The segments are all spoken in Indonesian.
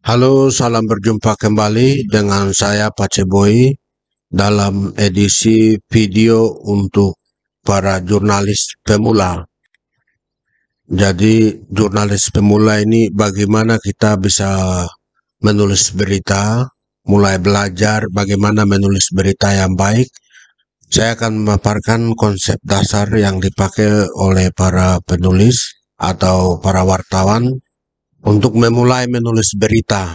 Halo, salam berjumpa kembali dengan saya Paceboy dalam edisi video untuk para jurnalis pemula. Jadi, jurnalis pemula ini bagaimana kita bisa menulis berita, mulai belajar bagaimana menulis berita yang baik. Saya akan memaparkan konsep dasar yang dipakai oleh para penulis atau para wartawan untuk memulai menulis berita.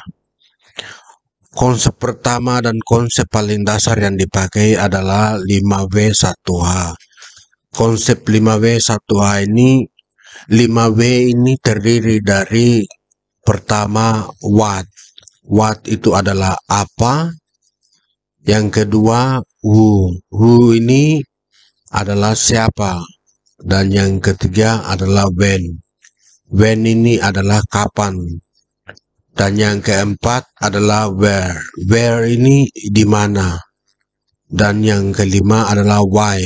Konsep pertama dan konsep paling dasar yang dipakai adalah 5W1H. Konsep 5W1H ini, 5W ini terdiri dari pertama what. What itu adalah apa. Yang kedua who. Who ini adalah siapa. Dan yang ketiga adalah when. When ini adalah kapan. Dan yang keempat adalah where. Where ini di mana. Dan yang kelima adalah why.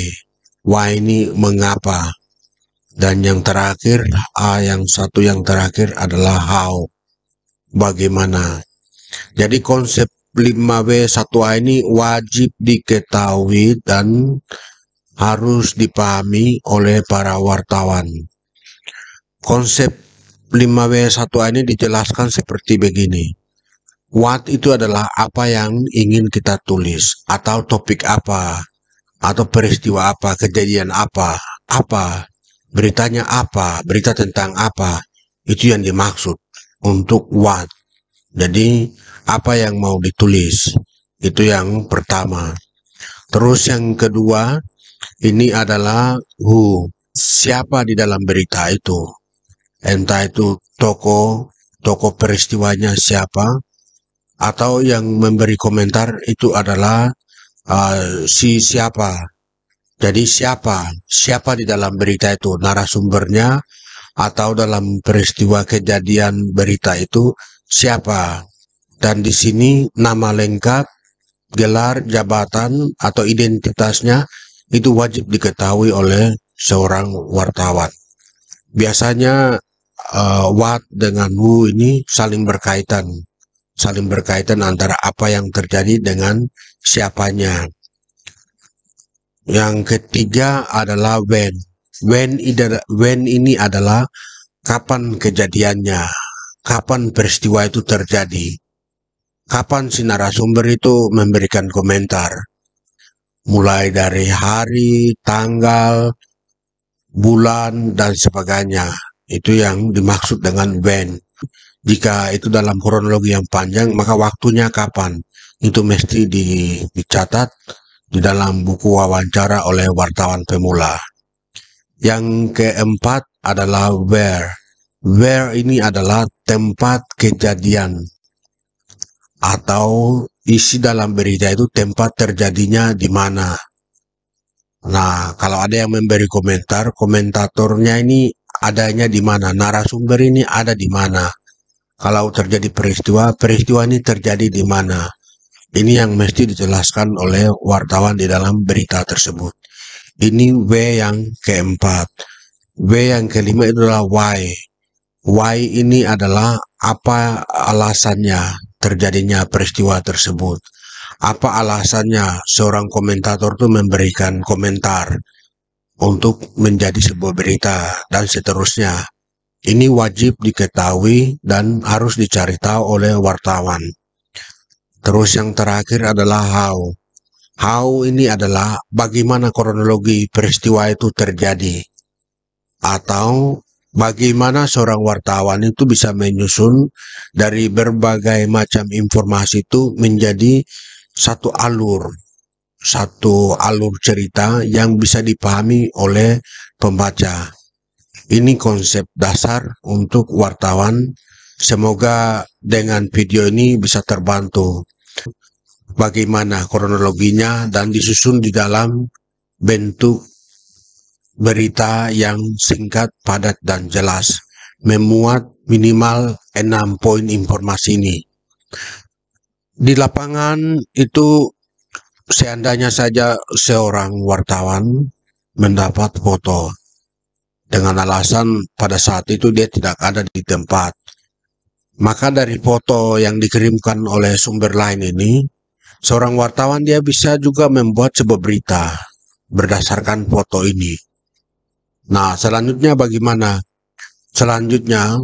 Why ini mengapa. Dan yang terakhir, yang terakhir adalah how. Bagaimana. Jadi konsep 5W1H ini wajib diketahui dan harus dipahami oleh para wartawan. Konsep 5W1H ini dijelaskan seperti begini. What itu adalah apa yang ingin kita tulis, atau topik apa, atau peristiwa apa, kejadian apa, beritanya apa, berita tentang apa, itu yang dimaksud untuk what. Jadi, apa yang mau ditulis, itu yang pertama. Terus yang kedua, ini adalah who, siapa di dalam berita itu. Entah itu tokoh peristiwanya siapa, atau yang memberi komentar itu adalah si siapa. Jadi siapa di dalam berita itu, narasumbernya, atau dalam peristiwa kejadian berita itu siapa. Dan di sini nama lengkap, gelar, jabatan, atau identitasnya itu wajib diketahui oleh seorang wartawan. Biasanya what dengan who ini saling berkaitan antara apa yang terjadi dengan siapanya. Yang ketiga adalah when. When ini adalah kapan kejadiannya, kapan peristiwa itu terjadi, kapan si narasumber itu memberikan komentar, mulai dari hari, tanggal, bulan, dan sebagainya. Itu yang dimaksud dengan when. Jika itu dalam kronologi yang panjang, maka waktunya kapan? Itu mesti dicatat di dalam buku wawancara oleh wartawan pemula. Yang keempat adalah where. Where ini adalah tempat kejadian. Atau isi dalam berita itu tempat terjadinya di mana. Nah, kalau ada yang memberi komentar, komentatornya ini adanya di mana, narasumber ini ada di mana. Kalau terjadi peristiwa ini terjadi di mana. Ini yang mesti dijelaskan oleh wartawan di dalam berita tersebut. Ini W yang keempat. W yang kelima itu adalah why. Why ini adalah apa alasannya terjadinya peristiwa tersebut. Apa alasannya seorang komentator itu memberikan komentar untuk menjadi sebuah berita dan seterusnya. Ini wajib diketahui dan harus dicari tahu oleh wartawan. Terus yang terakhir adalah how. How ini adalah bagaimana kronologi peristiwa itu terjadi. Atau bagaimana seorang wartawan itu bisa menyusun dari berbagai macam informasi itu menjadi satu alur cerita yang bisa dipahami oleh pembaca. Ini konsep dasar untuk wartawan. Semoga dengan video ini bisa terbantu bagaimana kronologinya dan disusun di dalam bentuk berita yang singkat, padat, dan jelas. Memuat minimal 6 poin informasi ini. Di lapangan itu seandainya saja seorang wartawan mendapat foto dengan alasan pada saat itu dia tidak ada di tempat. Maka dari foto yang dikirimkan oleh sumber lain ini, seorang wartawan dia bisa juga membuat sebuah berita berdasarkan foto ini. Nah, selanjutnya bagaimana? Selanjutnya,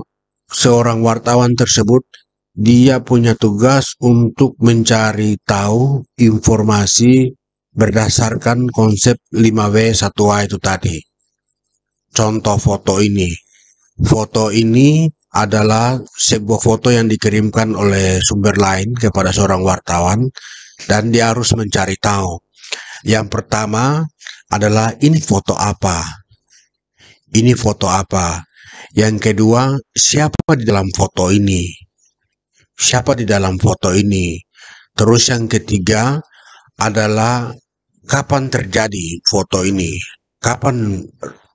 seorang wartawan tersebut dia punya tugas untuk mencari tahu informasi berdasarkan konsep 5W1A itu tadi. Contoh foto ini. Foto ini adalah sebuah foto yang dikirimkan oleh sumber lain kepada seorang wartawan dan dia harus mencari tahu. Yang pertama adalah ini foto apa? Ini foto apa? Yang kedua, siapa di dalam foto ini? Siapa di dalam foto ini? Terus yang ketiga adalah kapan terjadi foto ini? Kapan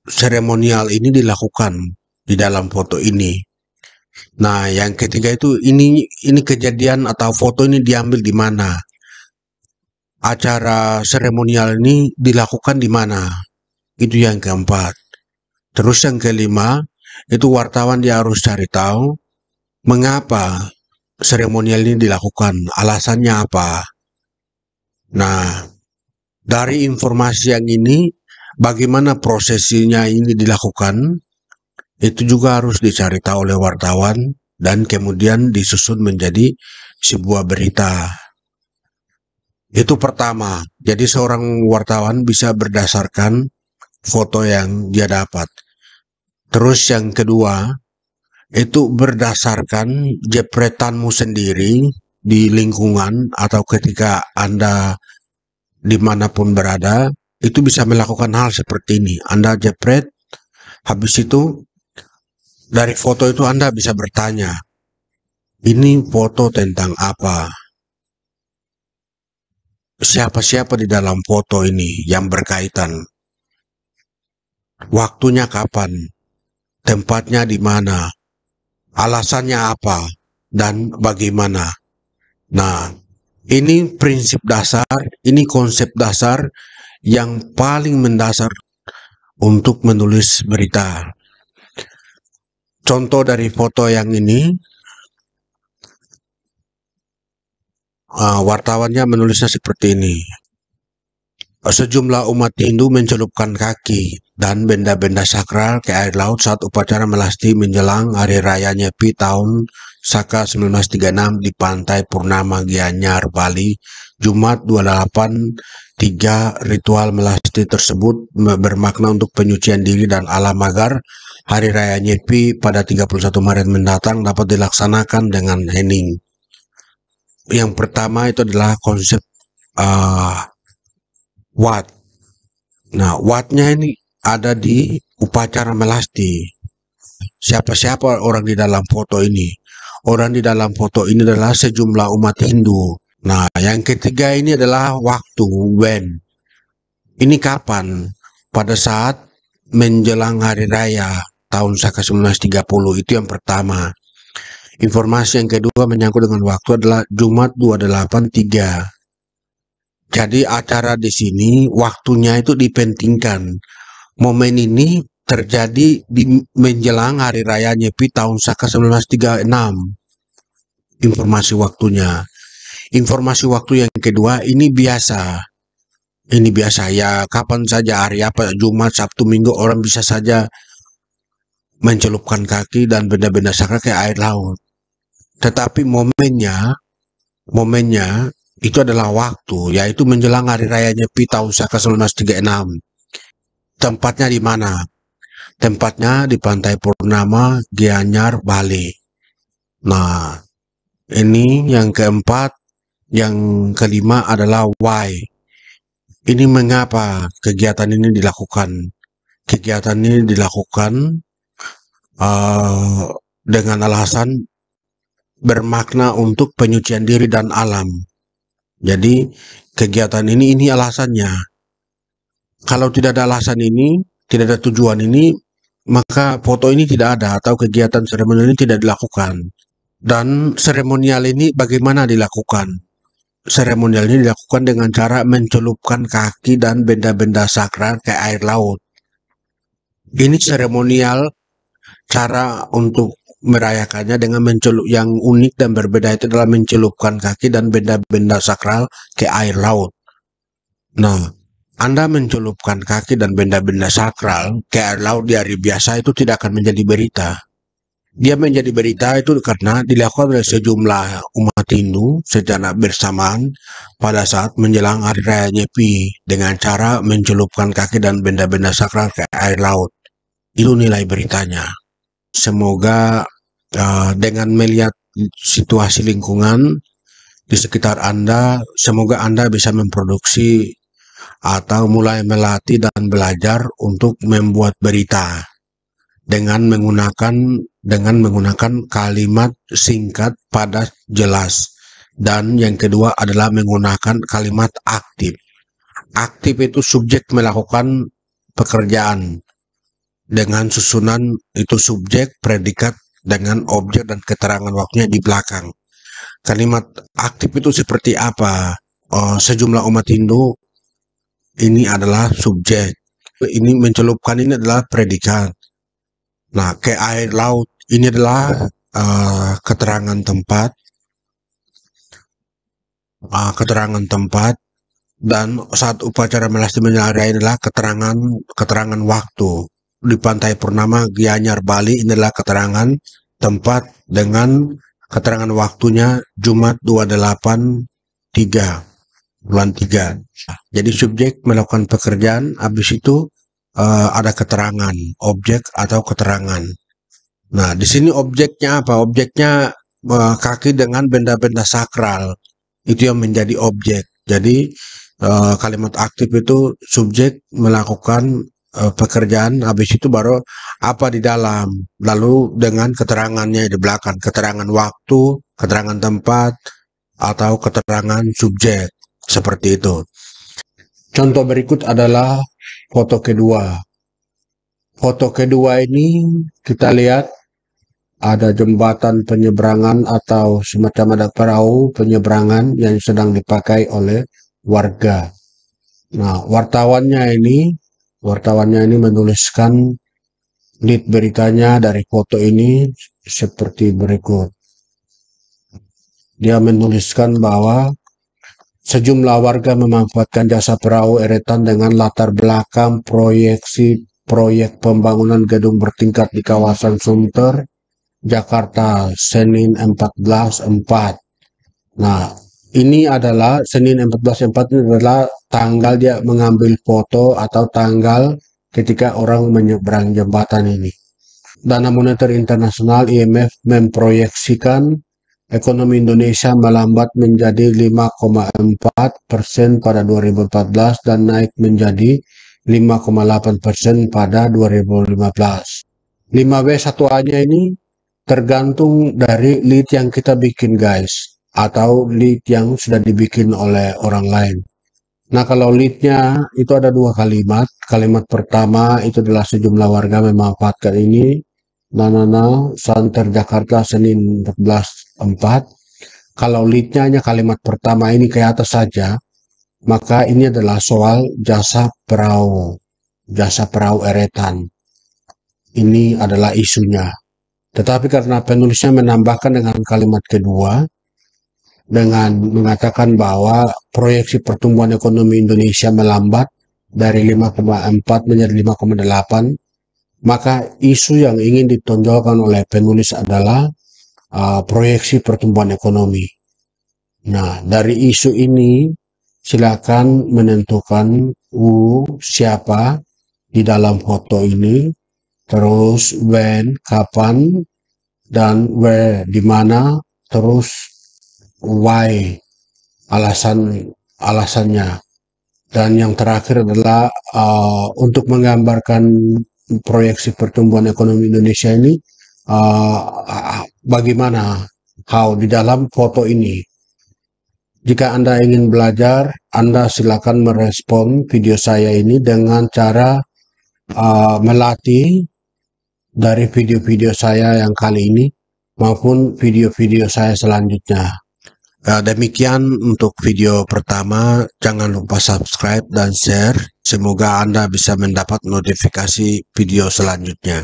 seremonial ini dilakukan di dalam foto ini? Nah, yang ketiga itu ini kejadian atau foto ini diambil di mana? Acara seremonial ini dilakukan di mana? Itu yang keempat. Terus yang kelima, itu wartawan dia harus cari tahu mengapa seremonial ini dilakukan, alasannya apa. Nah, dari informasi yang ini, bagaimana prosesinya ini dilakukan, itu juga harus dicari tahu oleh wartawan dan kemudian disusun menjadi sebuah berita. Itu pertama, jadi seorang wartawan bisa berdasarkan foto yang dia dapat. Terus yang kedua, itu berdasarkan jepretanmu sendiri di lingkungan atau ketika Anda dimanapun berada, itu bisa melakukan hal seperti ini. Anda jepret, habis itu dari foto itu Anda bisa bertanya, ini foto tentang apa? Siapa-siapa di dalam foto ini yang berkaitan? Waktunya kapan? Tempatnya di mana? Alasannya apa? Dan bagaimana? Nah, ini prinsip dasar, ini konsep dasar yang paling mendasar untuk menulis berita. Contoh dari foto yang ini, wartawannya menulisnya seperti ini. Sejumlah umat Hindu mencelupkan kaki dan benda-benda sakral ke air laut saat upacara melasti menjelang Hari Raya Nyepi tahun Saka 1936 di Pantai Purnama Gianyar, Bali, Jumat 28/3. Ritual melasti tersebut bermakna untuk penyucian diri dan alam agar Hari Raya Nyepi pada 31 Maret mendatang dapat dilaksanakan dengan hening. Yang pertama itu adalah konsep Wat. Nah, watnya ini ada di upacara melasti. Siapa-siapa orang di dalam foto ini? Orang di dalam foto ini adalah sejumlah umat Hindu. Nah, yang ketiga ini adalah waktu, when. Ini kapan? Pada saat menjelang Hari Raya tahun Saka 1930, itu yang pertama. Informasi yang kedua menyangkut dengan waktu adalah Jumat 28/3. Jadi acara di sini waktunya itu dipentingkan. Momen ini terjadi di menjelang Hari Raya Nyepi tahun Saka 1936. Informasi waktunya. Informasi waktu yang kedua ini biasa. Ini biasa ya, kapan saja, hari apa, Jumat, Sabtu, Minggu, orang bisa saja mencelupkan kaki dan benda-benda sakral ke air laut. Tetapi momennya itu adalah waktu, yaitu menjelang Hari Raya Nyepi tahun Saka 1936. Tempatnya di mana? Tempatnya di Pantai Purnama, Gianyar, Bali. Nah, ini yang keempat. Yang kelima adalah why. Ini mengapa kegiatan ini dilakukan? Kegiatan ini dilakukan dengan alasan bermakna untuk penyucian diri dan alam. Jadi kegiatan ini alasannya. Kalau tidak ada alasan ini, tidak ada tujuan ini, maka foto ini tidak ada atau kegiatan seremonial ini tidak dilakukan. Dan seremonial ini bagaimana dilakukan? Seremonial ini dilakukan dengan cara mencelupkan kaki dan benda-benda sakral ke air laut. Ini seremonial cara untuk merayakannya dengan mencelup yang unik dan berbeda itu adalah mencelupkan kaki dan benda-benda sakral ke air laut. Nah, Anda mencelupkan kaki dan benda-benda sakral ke air laut di hari biasa itu tidak akan menjadi berita. Dia menjadi berita itu karena dilakukan oleh sejumlah umat Hindu secara bersamaan pada saat menjelang Hari Raya Nyepi dengan cara mencelupkan kaki dan benda-benda sakral ke air laut. Itu nilai beritanya. Semoga dengan melihat situasi lingkungan di sekitar Anda, semoga Anda bisa memproduksi atau mulai melatih dan belajar untuk membuat berita dengan menggunakan kalimat singkat, padat, jelas. Dan yang kedua adalah menggunakan kalimat aktif. Aktif itu subjek melakukan pekerjaan dengan susunan itu subjek, predikat dengan objek dan keterangan waktunya di belakang. Kalimat aktif itu seperti apa? Sejumlah umat Hindu ini adalah subjek. Ini mencelupkan ini adalah predikat. Nah, ke air laut ini adalah keterangan tempat, dan saat upacara melasti menyalarai adalah keterangan waktu. Di Pantai Purnama Gianyar Bali ini adalah keterangan tempat dengan keterangan waktunya Jumat 28/3 bulan 3. Jadi subjek melakukan pekerjaan, habis itu ada keterangan, objek atau keterangan. Nah, di sini objeknya apa? Objeknya kaki dengan benda-benda sakral. Itu yang menjadi objek. Jadi kalimat aktif itu subjek melakukan pekerjaan, habis itu baru apa di dalam. Lalu dengan keterangannya di belakang, keterangan waktu, keterangan tempat, atau keterangan subjek. Seperti itu. Contoh berikut adalah foto kedua. Foto kedua ini kita lihat ada jembatan penyeberangan atau semacam ada perahu penyeberangan yang sedang dipakai oleh warga. Nah, wartawannya ini menuliskan lead beritanya dari foto ini seperti berikut. Dia menuliskan bahwa sejumlah warga memanfaatkan jasa perahu eretan dengan latar belakang proyek pembangunan gedung bertingkat di kawasan Sunter, Jakarta, Senin 14/4. Nah, ini adalah Senin 14/4 ini adalah tanggal dia mengambil foto atau tanggal ketika orang menyeberang jembatan ini. Dana Moneter Internasional IMF memproyeksikan ekonomi Indonesia melambat menjadi 5,4% pada 2014 dan naik menjadi 5,8% pada 2015. 5W1A-nya ini tergantung dari lead yang kita bikin, guys, atau lead yang sudah dibikin oleh orang lain. Nah, kalau leadnya itu ada dua kalimat. Kalimat pertama itu adalah sejumlah warga memanfaatkan ini. Nanana, Santer Jakarta, Senin 14/4. Kalau leadnya hanya kalimat pertama ini ke atas saja, maka ini adalah soal jasa perahu eretan. Ini adalah isunya. Tetapi karena penulisnya menambahkan dengan kalimat kedua, dengan mengatakan bahwa proyeksi pertumbuhan ekonomi Indonesia melambat dari 5,4 menjadi 5,8, maka isu yang ingin ditonjolkan oleh penulis adalah proyeksi pertumbuhan ekonomi. Nah, dari isu ini silakan menentukan siapa di dalam foto ini, terus when, kapan, dan where, di mana, terus why, alasannya. Dan yang terakhir adalah untuk menggambarkan proyeksi pertumbuhan ekonomi Indonesia ini bagaimana di dalam foto ini. Jika Anda ingin belajar, Anda silakan merespon video saya ini dengan cara melatih dari video-video saya yang kali ini maupun video-video saya selanjutnya. Demikian untuk video pertama. Jangan lupa subscribe dan share. Semoga Anda bisa mendapat notifikasi video selanjutnya.